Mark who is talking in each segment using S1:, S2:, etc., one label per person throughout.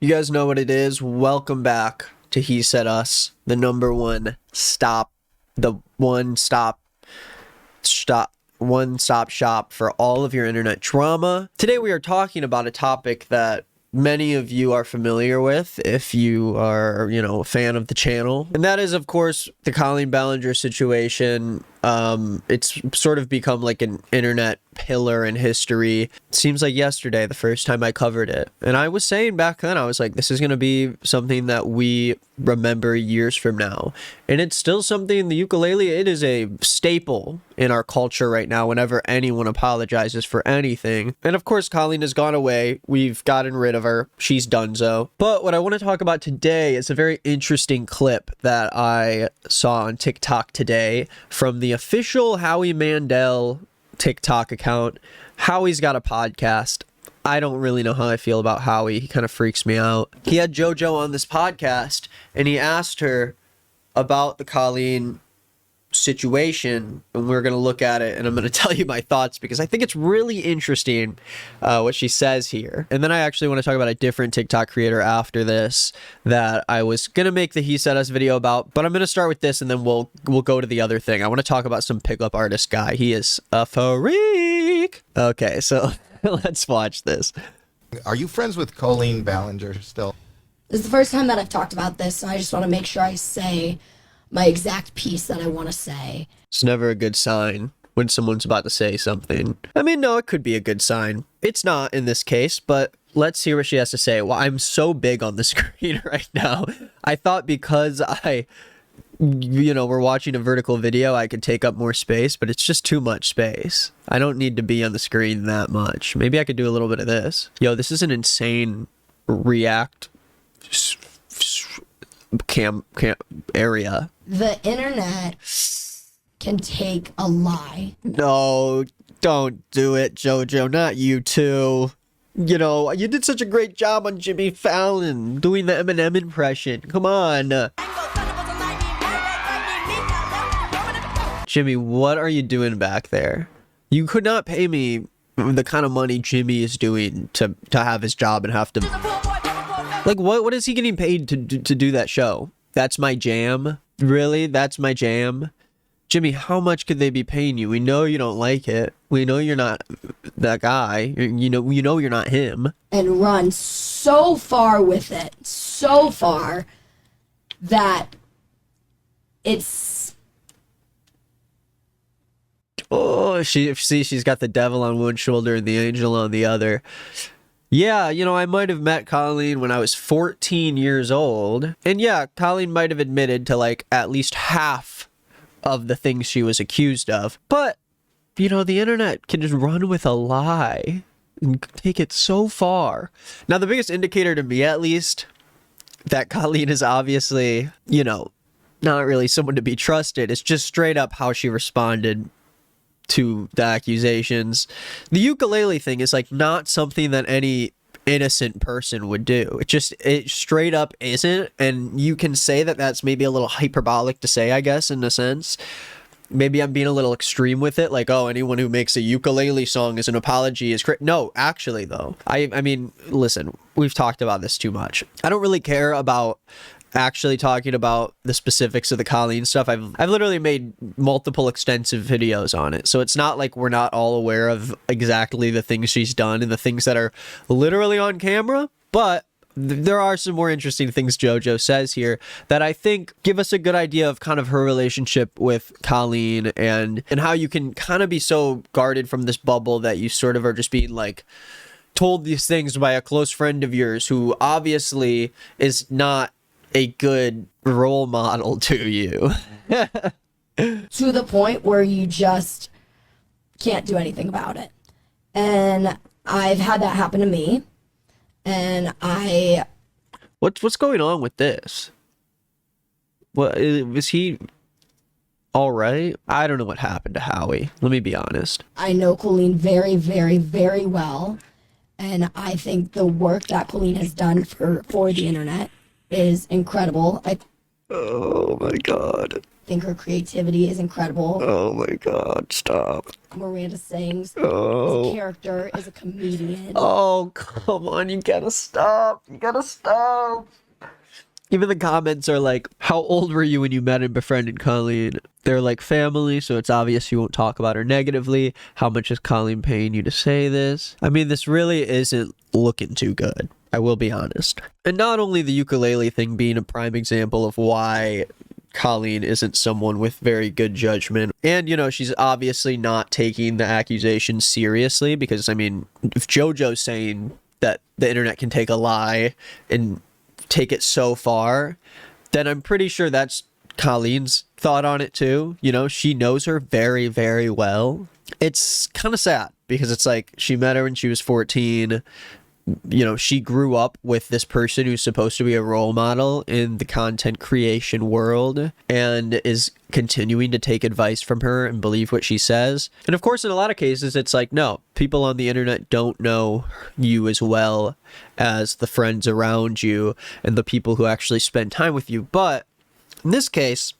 S1: You guys know what it is. Welcome back to He Said Us, the number one stop shop for all of your internet drama. Today we are talking about a topic that many of you are familiar with if you are, a fan of the channel. And that is, of course, the Colleen Ballinger situation. It's sort of become like an internet pillar in history. It seems like yesterday, the first time I covered it. And I was saying back then, I was like, this is going to be something that we remember years from now. And it's still something, the ukulele, it is a staple in our culture right now whenever anyone apologizes for anything. And of course, Colleen has gone away. We've gotten rid of her. She's donezo. But what I want to talk about today is a very interesting clip that I saw on TikTok today from the official Howie Mandel TikTok account. Howie's got a podcast. I don't really know how I feel about Howie. He kind of freaks me out. He had JoJo on this podcast and he asked her about the Colleen situation, and we're going to look at it and I'm going to tell you my thoughts because I think it's really interesting what she says here. And then I actually want to talk about a different TikTok creator after this that I was going to make the He Said Us video about, but I'm going to start with this and then we'll go to the other thing. I want to talk about some pickup artist guy. He is a freak. Okay, so let's watch this.
S2: Are you friends with Colleen Ballinger still?
S3: This is the first time that I've talked about this, so I just want to make sure I say my exact piece that I want to say.
S1: It's never a good sign when someone's about to say something. I mean, no, it could be a good sign. It's not in this case, but let's hear what she has to say. Well, I'm so big on the screen right now. I thought because we're watching a vertical video, I could take up more space, but it's just too much space. I don't need to be on the screen that much. Maybe I could do a little bit of this. Yo, this is an insane React cam area.
S3: The internet can take a lie.
S1: No, don't do it, JoJo. Not you too. You did such a great job on Jimmy Fallon doing the Eminem impression. Come on. Jimmy, what are you doing back there? You could not pay me the kind of money Jimmy is doing to have his job and have to... Like, what is he getting paid to do that show? That's my jam? Really? That's my jam? Jimmy, how much could they be paying you? We know you don't like it. We know you're not that guy. We know you're not him.
S3: And run so far with it. So far that it's...
S1: Oh, she's got the devil on one shoulder and the angel on the other. Yeah, I might have met Colleen when I was 14 years old. And yeah, Colleen might have admitted to like at least half of the things she was accused of. But, the internet can just run with a lie and take it so far. Now, the biggest indicator to me, at least, that Colleen is obviously, not really someone to be trusted, is just straight up how she responded to the accusations. The ukulele thing is like not something that any innocent person would do. It straight up isn't. And you can say that that's maybe a little hyperbolic to say, I guess, in a sense. Maybe I'm being a little extreme with it. Like, oh, anyone who makes a ukulele song as an apology is no, actually, though. I mean, listen, we've talked about this too much. I don't really care about actually talking about the specifics of the Colleen stuff. I've literally made multiple extensive videos on it, so it's not like we're not all aware of exactly the things she's done and the things that are literally on camera. But there are some more interesting things JoJo says here that I think give us a good idea of kind of her relationship with Colleen and how you can kind of be so guarded from this bubble that you sort of are just being like told these things by a close friend of yours who obviously is not a good role model to you.
S3: To the point where you just can't do anything about it. And I've had that happen to me. And
S1: What's going on with this? What is he all right? I don't know what happened to Howie. Let me be honest.
S3: I know Colleen very, very, very well. And I think the work that Colleen has done for the internet is incredible.
S1: Oh my God.
S3: think her creativity is incredible.
S1: Oh my God, stop.
S3: Miranda sings.
S1: Oh.
S3: His character is a comedian.
S1: Oh, come on, you gotta stop. You gotta stop. Even the comments are like, how old were you when you met and befriended Colleen? They're like family, so it's obvious you won't talk about her negatively. How much is Colleen paying you to say this? I mean, this really isn't looking too good. I will be honest. And not only the ukulele thing being a prime example of why Colleen isn't someone with very good judgment. And, you know, she's obviously not taking the accusation seriously because, I mean, if JoJo's saying that the internet can take a lie and take it so far, then I'm pretty sure that's Colleen's thought on it too. You know, she knows her very, very well. It's kind of sad because it's like she met her when she was 14. You know, she grew up with this person who's supposed to be a role model in the content creation world and is continuing to take advice from her and believe what she says. And of course, in a lot of cases, it's like, no, people on the internet don't know you as well as the friends around you and the people who actually spend time with you. But in this case,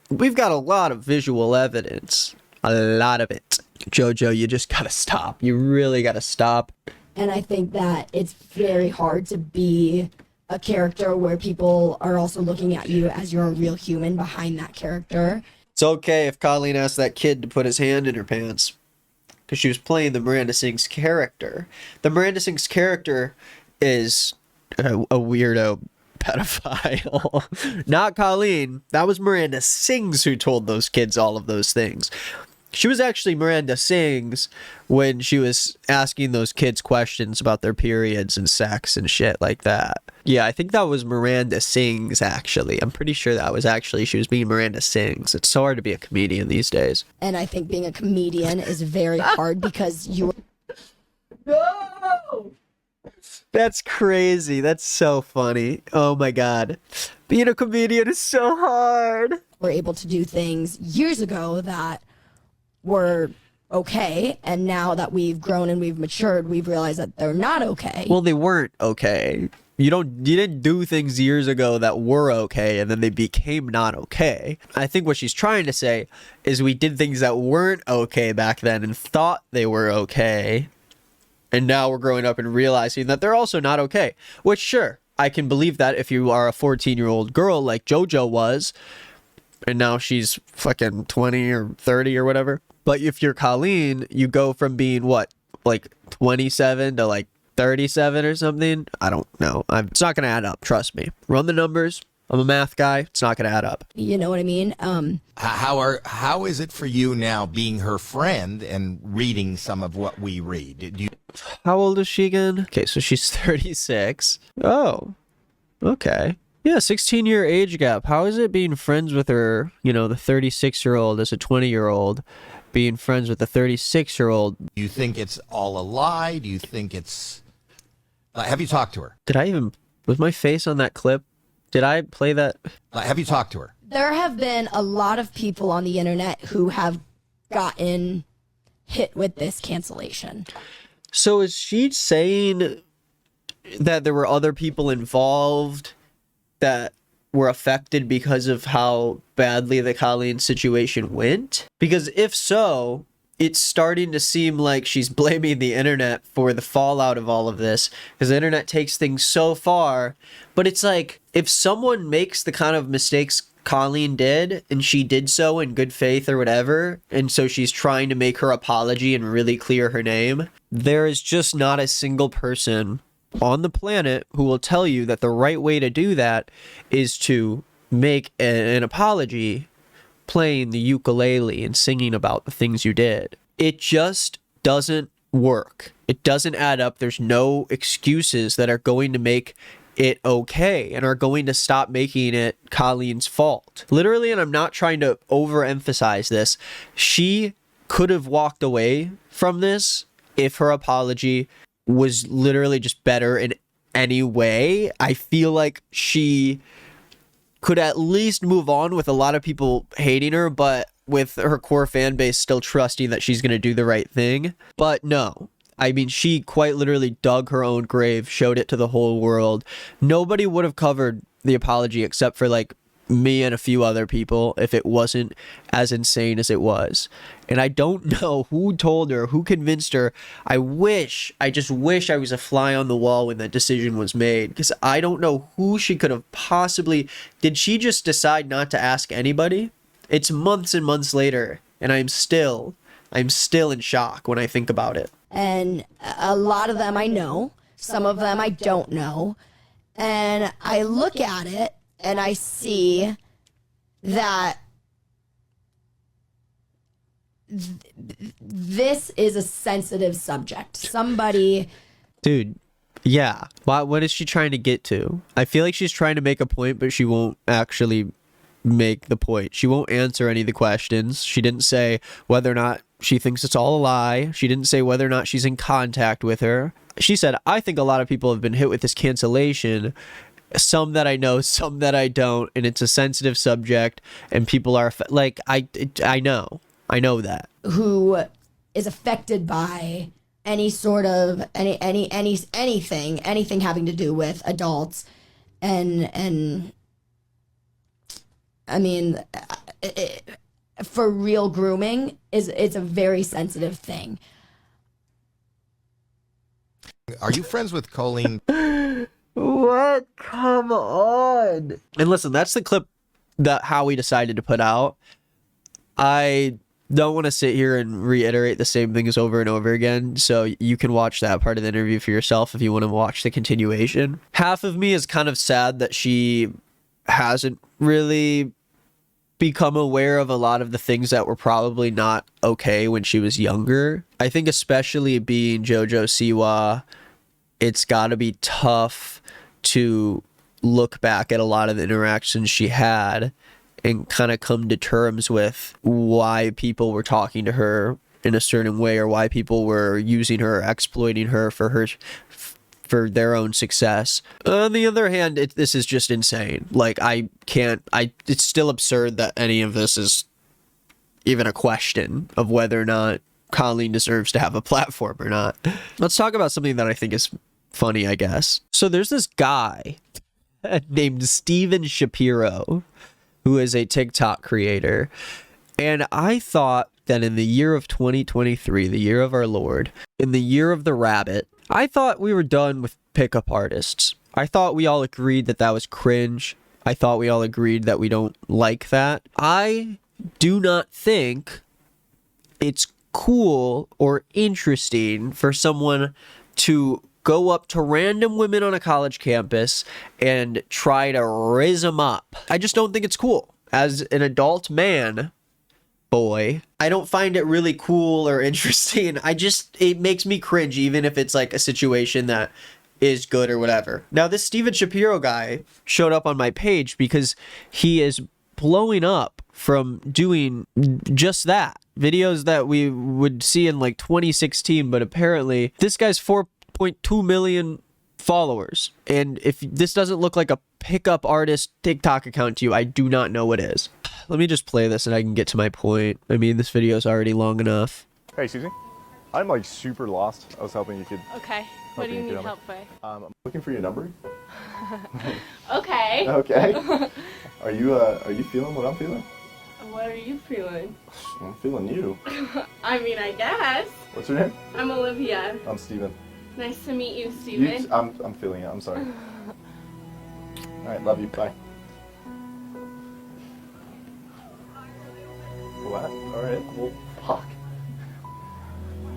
S1: we've got a lot of visual evidence, a lot of it. JoJo, you just gotta stop. You really gotta stop.
S3: And I think that it's very hard to be a character where people are also looking at you as you're a real human behind that character.
S1: It's okay if Colleen asked that kid to put his hand in her pants because she was playing the Miranda Sings character. The Miranda Sings character is a weirdo pedophile. Not Colleen. That was Miranda Sings who told those kids all of those things. She was actually Miranda Sings when she was asking those kids questions about their periods and sex and shit like that. Yeah, I think that was Miranda Sings, actually. I'm pretty sure that was actually, she was being Miranda Sings. It's so hard to be a comedian these days.
S3: And I think being a comedian is very hard because you...
S1: No! That's crazy. That's so funny. Oh my God. Being a comedian is so hard.
S3: were able to do things years ago that were okay, and now that we've grown and we've matured, we've realized that they're not okay.
S1: Well, they weren't okay. You didn't do things years ago that were okay and then they became not okay. I think what she's trying to say is we did things that weren't okay back then and thought they were okay. And now we're growing up and realizing that they're also not okay. Which, sure, I can believe that if you are a 14-year-old girl like JoJo was, and now she's fucking 20 or 30 or whatever. But if you're Colleen, you go from being, what, like 27 to like 37 or something? I don't know. It's not going to add up. Trust me. Run the numbers. I'm a math guy. It's not going to add up.
S3: You know what I mean?
S2: How is it for you now being her friend and reading some of what we read?
S1: How old is she again? Okay, so she's 36. Oh, okay. Yeah, 16-year age gap. How is it being friends with her, the 36-year-old as a 20-year-old, being friends with a 36-year-old?
S2: Do you think it's all a lie? Do you think it's... have you talked to her?
S1: Was my face on that clip? Did I play that?
S2: Have you talked to her?
S3: There have been a lot of people on the internet who have gotten hit with this cancellation.
S1: So is she saying that there were other people involved that were affected because of how badly the Colleen situation went? Because if so, it's starting to seem like she's blaming the internet for the fallout of all of this, because the internet takes things so far. But it's like, if someone makes the kind of mistakes Colleen did, and she did so in good faith or whatever, and so she's trying to make her apology and really clear her name, there is just not a single person on the planet who will tell you that the right way to do that is to make an apology playing the ukulele and singing about the things you did. It just doesn't work. It doesn't add up. There's no excuses that are going to make it okay and are going to stop making it Colleen's fault. Literally, and I'm not trying to overemphasize this, she could have walked away from this if her apology was literally just better in any way. I feel like she could at least move on with a lot of people hating her, but with her core fan base still trusting that she's going to do the right thing. But no. I mean, she quite literally dug her own grave, showed it to the whole world. Nobody would have covered the apology except for like me and a few other people if it wasn't as insane as it was. And I don't know who told her, who convinced her. I just wish I was a fly on the wall when that decision was made, because I don't know who she could have possibly. Did she just decide not to ask anybody? It's months and months later, and I'm still in shock when I think about it.
S3: And a lot of them I know, some of them I don't know. And I look at it and I see that this is a sensitive subject. Somebody...
S1: Dude, yeah. What is she trying to get to? I feel like she's trying to make a point, but she won't actually make the point. She won't answer any of the questions. She didn't say whether or not she thinks it's all a lie. She didn't say whether or not she's in contact with her. She said, I think a lot of people have been hit with this cancellation. Some that I know, some that I don't, and it's a sensitive subject, and people are like, I know that.
S3: Who is affected by any sort of anything having to do with adults, and I mean, for real, grooming it's a very sensitive thing.
S2: Are you friends with Colleen?
S1: What? Come on. And listen, that's the clip that Howie decided to put out. I don't want to sit here and reiterate the same things over and over again, so you can watch that part of the interview for yourself if you want to watch the continuation. Half of me is kind of sad that she hasn't really become aware of a lot of the things that were probably not okay when she was younger. I think especially being JoJo Siwa, it's got to be tough to look back at a lot of the interactions she had and kind of come to terms with why people were talking to her in a certain way, or why people were using her, exploiting her for their own success. On the other hand, this is just insane. Like, it's still absurd that any of this is even a question of whether or not Colleen deserves to have a platform or not. Let's talk about something that I think is funny, I guess. So there's this guy named Steven Shapiro, who is a TikTok creator. And I thought that in the year of 2023, the year of our Lord, in the year of the rabbit, I thought we were done with pickup artists. I thought we all agreed that that was cringe. I thought we all agreed that we don't like that. I do not think it's cool or interesting for someone to go up to random women on a college campus and try to raise them up. I just don't think it's cool. As an adult man, boy, I don't find it really cool or interesting. It makes me cringe, even if it's like a situation that is good or whatever. Now, this Steven Shapiro guy showed up on my page because he is blowing up from doing just that. Videos that we would see in like 2016, but apparently this guy's 4.2 million followers. And if this doesn't look like a pickup artist TikTok account to you, I do not know what is. Let me just play this and I can get to my point. I mean, this video is already long enough.
S4: Hey, Susie. I'm like super lost. I was hoping you could.
S5: Okay. What do you need help with?
S4: I'm looking for your number.
S5: Okay.
S4: Okay. Are you feeling what I'm feeling?
S5: What are you feeling?
S4: I'm feeling you.
S5: I mean, I guess.
S4: What's your name?
S5: I'm Olivia.
S4: I'm Steven.
S5: Nice to meet you, Steven.
S4: I'm feeling it. I'm sorry. All right, love you. Bye. What? All right. Well, fuck.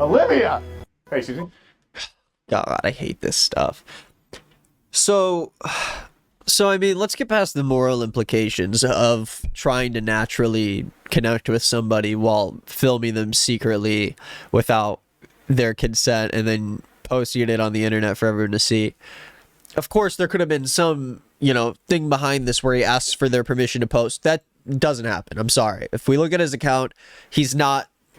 S4: Olivia. Hey, Susie.
S1: God, I hate this stuff. So I mean, let's get past the moral implications of trying to naturally connect with somebody while filming them secretly without their consent and then posting it on the internet for everyone to see. Of course, there could have been some, thing behind this where he asks for their permission to post. That doesn't happen. I'm sorry. If we look at his account,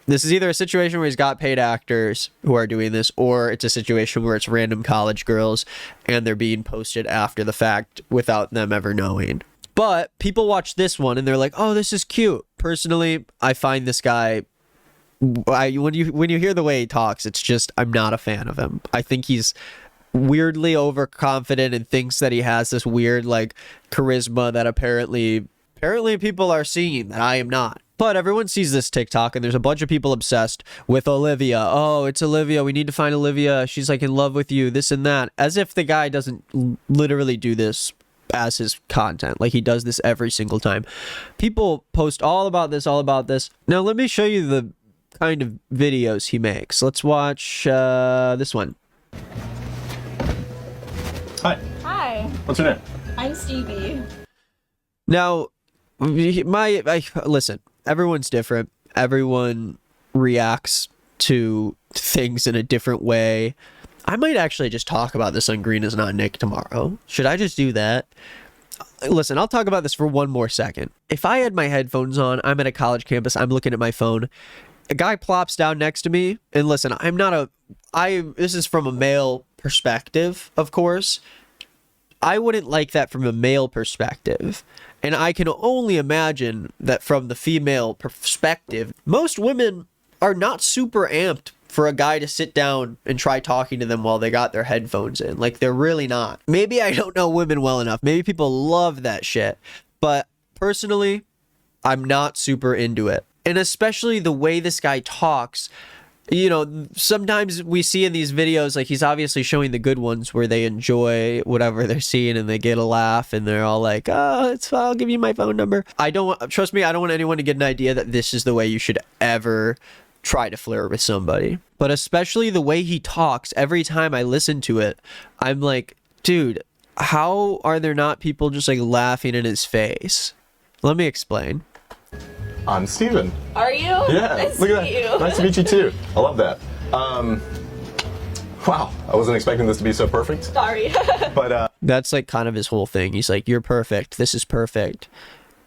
S1: this is either a situation where he's got paid actors who are doing this, or it's a situation where it's random college girls and they're being posted after the fact without them ever knowing. But people watch this one and they're like, oh, this is cute. Personally, I find this guy, when you hear the way he talks, it's just, I'm not a fan of him. I think he's weirdly overconfident and thinks that he has this weird like charisma that apparently Apparently people are seeing that I am not. But everyone sees this TikTok and there's a bunch of people obsessed with Olivia. Oh, it's Olivia. We need to find Olivia. She's like in love with you, this and that. As if the guy doesn't literally do this as his content. Like he does this every single time. People post all about this, all about this. Now let me show you the kind of videos he makes. Let's watch this one.
S6: Hi,
S5: Hi,
S6: what's your name?
S5: I'm Stevie.
S1: Now, listen, everyone's different. Everyone reacts to things in a different way. I might actually just talk about this on Green is Not Nick tomorrow. Should I just do that? Listen, I'll talk about this for one more second. If I had my headphones on, I'm at a college campus, I'm looking at my phone, a guy plops down next to me, and listen, this is from a male perspective, of course. I wouldn't like that from a male perspective. And I can only imagine that from the female perspective, most women are not super amped for a guy to sit down and try talking to them while they got their headphones in. Like, they're really not. Maybe I don't know women well enough. Maybe people love that shit. But personally, I'm not super into it. And especially the way this guy talks. You know, sometimes we see in these videos, like, he's obviously showing the good ones where they enjoy whatever they're seeing and they get a laugh and they're all like, oh, it's fine, I'll give you my phone number. Trust me, I don't want anyone to get an idea that this is the way you should ever try to flirt with somebody. But especially the way he talks, every time I listen to it, I'm like, dude, how are there not people just like laughing in his face? Let me explain.
S6: I'm Steven.
S5: Are you?
S6: Yeah,
S5: Nice
S6: look
S5: to
S6: at
S5: meet
S6: that.
S5: you.
S6: Nice to meet you too. I love that. Wow, I wasn't expecting this to be so perfect.
S5: Sorry.
S6: But
S1: That's like kind of his whole thing. He's like, you're perfect. This is perfect.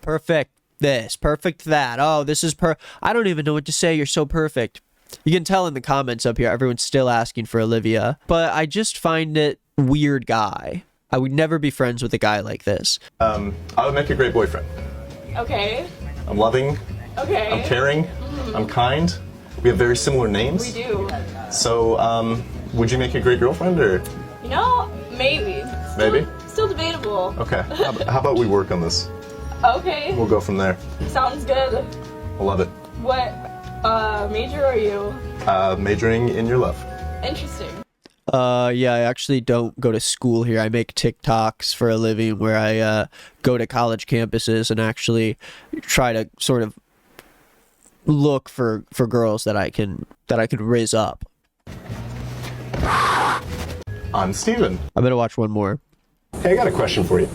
S1: Perfect this. Perfect that. Oh, this is I don't even know what to say. You're so perfect. You can tell in the comments up here, everyone's still asking for Olivia. But I just find it weird guy. I would never be friends with a guy like this.
S6: I would make a great boyfriend.
S5: Okay.
S6: I'm loving,
S5: Okay.
S6: I'm caring, I'm kind. We have very similar names.
S5: We do.
S6: So, would you make a great girlfriend or?
S5: You know, maybe.
S6: Maybe?
S5: Still debatable.
S6: Okay, how about we work on this?
S5: Okay.
S6: We'll go from there.
S5: Sounds good.
S6: I love it.
S5: What major are you?
S6: Majoring in your love.
S5: Interesting.
S1: Yeah, I actually don't go to school here. I make TikToks for a living where I go to college campuses and actually try to sort of look for girls that I can raise up.
S6: I'm Steven.
S1: I better watch one more.
S6: Hey, I got a question for you.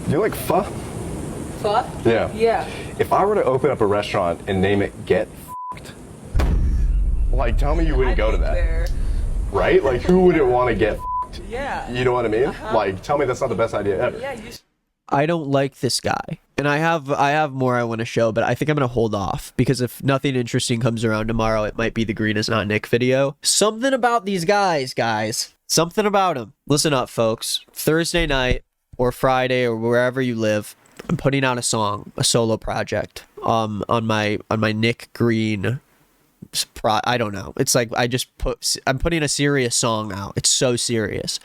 S6: Do you like pho?
S5: Fuck?
S6: Yeah.
S5: Yeah.
S6: If I were to open up a restaurant and name it Get F***ed, like, tell me you wouldn't go to that. Right? Like, who wouldn't want to get f***ed?
S5: Yeah.
S6: You know what I mean? Like, tell me that's not the best idea ever.
S5: Yeah,
S1: I don't like this guy. And I have more I want to show, but I think I'm going to hold off because if nothing interesting comes around tomorrow, it might be the Green is Not Nick video. Something about these guys. Something about them. Listen up, folks. Thursday night or Friday or wherever you live, I'm putting out a song, a solo project on my Nick Green I don't know. It's like I'm putting a serious song out. It's so serious.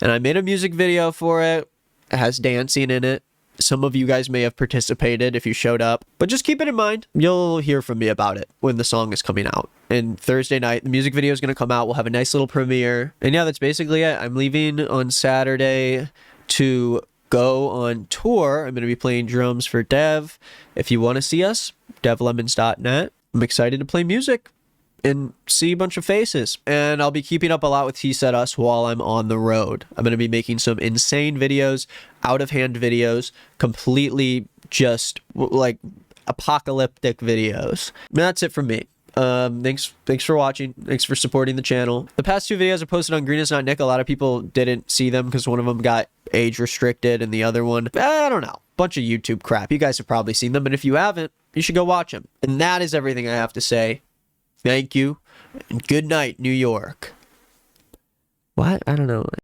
S1: And I made a music video for it. It has dancing in it. Some of you guys may have participated if you showed up. But just keep it in mind. You'll hear from me about it when the song is coming out. And Thursday night, the music video is going to come out. We'll have a nice little premiere. And yeah, that's basically it. I'm leaving on Saturday to go on tour. I'm going to be playing drums for Dev. If you want to see us, devlemons.net. I'm excited to play music and see a bunch of faces. And I'll be keeping up a lot with He Said Us while I'm on the road. I'm going to be making some insane videos, out-of-hand videos, completely just like apocalyptic videos. And that's it from me. Thanks for watching. Thanks for supporting the channel. The past two videos are posted on Green is Not Nick. A lot of people didn't see them because one of them got age restricted and the other one, I don't know. Bunch of YouTube crap. You guys have probably seen them, but if you haven't, you should go watch them. And that is everything I have to say. Thank you, and good night, New York. What? I don't know.